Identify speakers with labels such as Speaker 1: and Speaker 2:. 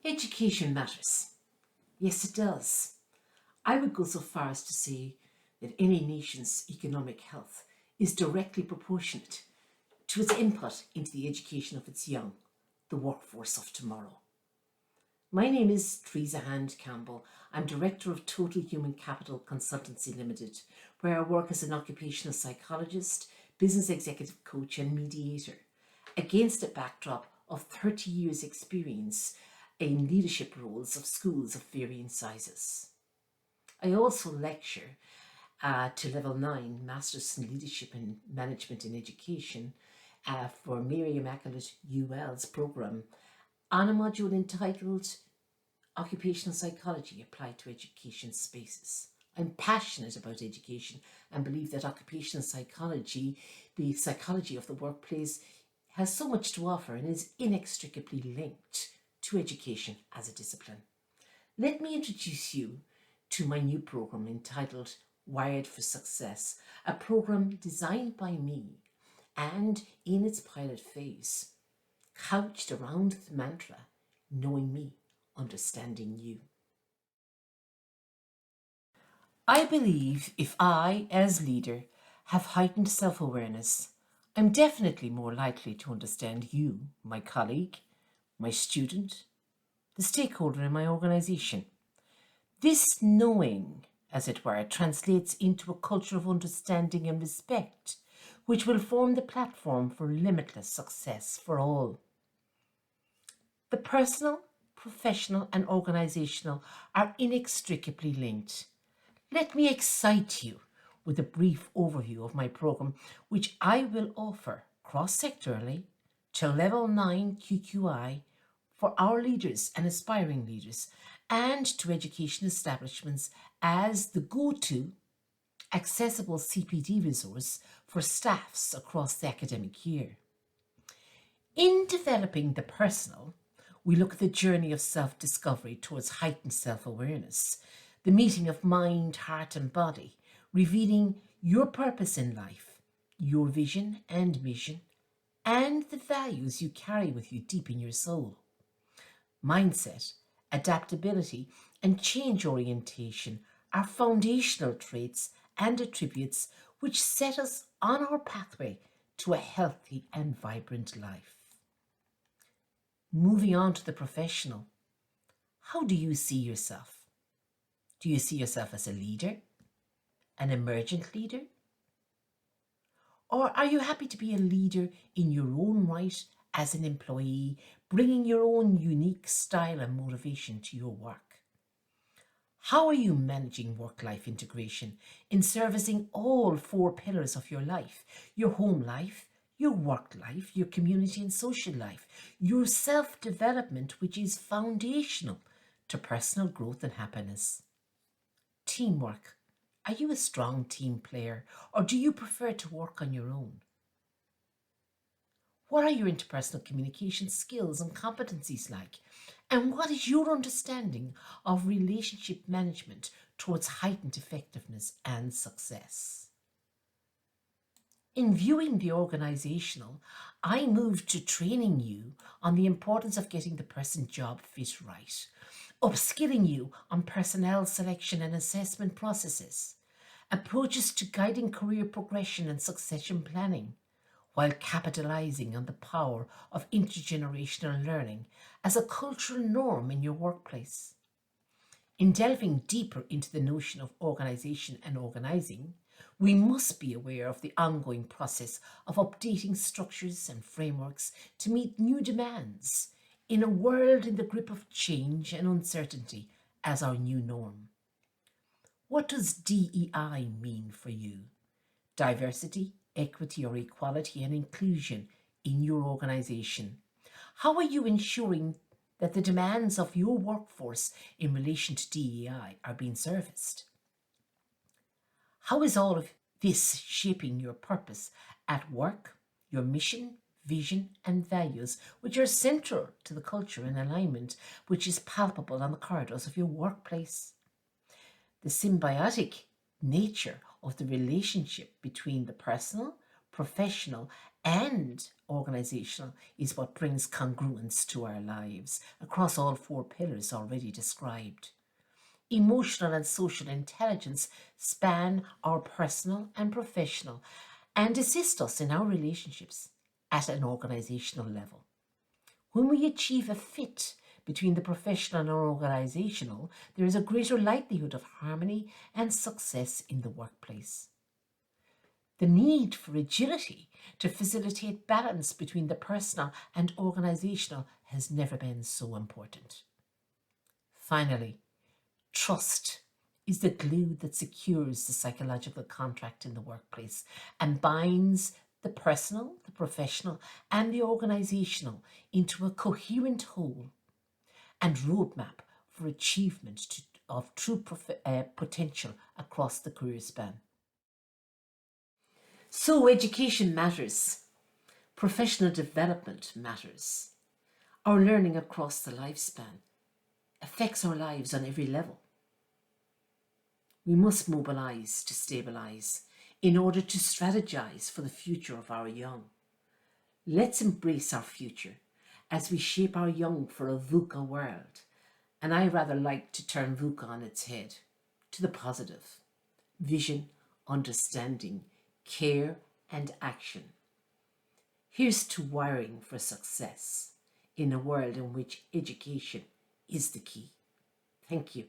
Speaker 1: Education matters. Yes, it does. I would go so far as to say that any nation's economic health is directly proportionate to its input into the education of its young, the workforce of tomorrow. My name is Teresa Hand Campbell. I'm Director of Total Human Capital Consultancy Limited, where I work as an occupational psychologist, business executive coach and mediator, against a backdrop of 30 years' experience in leadership roles of schools of varying sizes. I also lecture to Level 9 Masters in Leadership and Management in Education for Mary Immaculate UL's programme on a module entitled Occupational Psychology Applied to Education Spaces. I'm passionate about education and believe that occupational psychology, the psychology of the workplace, has so much to offer and is inextricably linked to education as a discipline. Let me introduce you to my new program entitled Wired for Success, a program designed by me and in its pilot phase, couched around the mantra, knowing me, understanding you. I believe if I, as leader, have heightened self-awareness, I'm definitely more likely to understand you, my colleague, my student, the stakeholder in my organisation. This knowing, as it were, translates into a culture of understanding and respect, which will form the platform for limitless success for all. The personal, professional and organisational are inextricably linked. Let me excite you with a brief overview of my programme, which I will offer cross-sectorally to Level 9 QQI for our leaders and aspiring leaders, and to education establishments as the go-to accessible CPD resource for staffs across the academic year. In developing the personal, we look at the journey of self-discovery towards heightened self-awareness, the meeting of mind, heart and body, revealing your purpose in life, your vision and mission, and the values you carry with you deep in your soul. Mindset, adaptability, and change orientation are foundational traits and attributes which set us on our pathway to a healthy and vibrant life. Moving on to the professional, how do you see yourself? Do you see yourself as a leader, an emergent leader? Or are you happy to be a leader in your own right as an employee, bringing your own unique style and motivation to your work? How are you managing work-life integration in servicing all four pillars of your life? Your home life, your work life, your community and social life, your self-development, which is foundational to personal growth and happiness. Teamwork. Are you a strong team player, or do you prefer to work on your own? What are your interpersonal communication skills and competencies like? And what is your understanding of relationship management towards heightened effectiveness and success? In viewing the organisational, I moved to training you on the importance of getting the person job fit right, upskilling you on personnel selection and assessment processes, approaches to guiding career progression and succession planning, while capitalising on the power of intergenerational learning as a cultural norm in your workplace. In delving deeper into the notion of organisation and organising, we must be aware of the ongoing process of updating structures and frameworks to meet new demands in a world in the grip of change and uncertainty as our new norm. What does DEI mean for you? Diversity, equity or equality and inclusion in your organisation. How are you ensuring that the demands of your workforce in relation to DEI are being serviced? How is all of this shaping your purpose at work, your mission, vision and values, which are central to the culture and alignment which is palpable on the corridors of your workplace? The symbiotic nature of the relationship between the personal, professional and organisational is what brings congruence to our lives across all four pillars already described. Emotional and social intelligence span our personal and professional and assist us in our relationships at an organisational level. When we achieve a fit between the professional and organisational, there is a greater likelihood of harmony and success in the workplace. The need for agility to facilitate balance between the personal and organisational has never been so important. Finally, trust is the glue that secures the psychological contract in the workplace and binds the personal, the professional, and the organisational into a coherent whole and roadmap for achievement of true potential across the career span. So education matters, professional development matters. Our learning across the lifespan affects our lives on every level. We must mobilise to stabilise in order to strategise for the future of our young. Let's embrace our future as we shape our young for a VUCA world. And I rather like to turn VUCA on its head to the positive. Vision, understanding, care and action. Here's to wiring for success in a world in which education is the key. Thank you.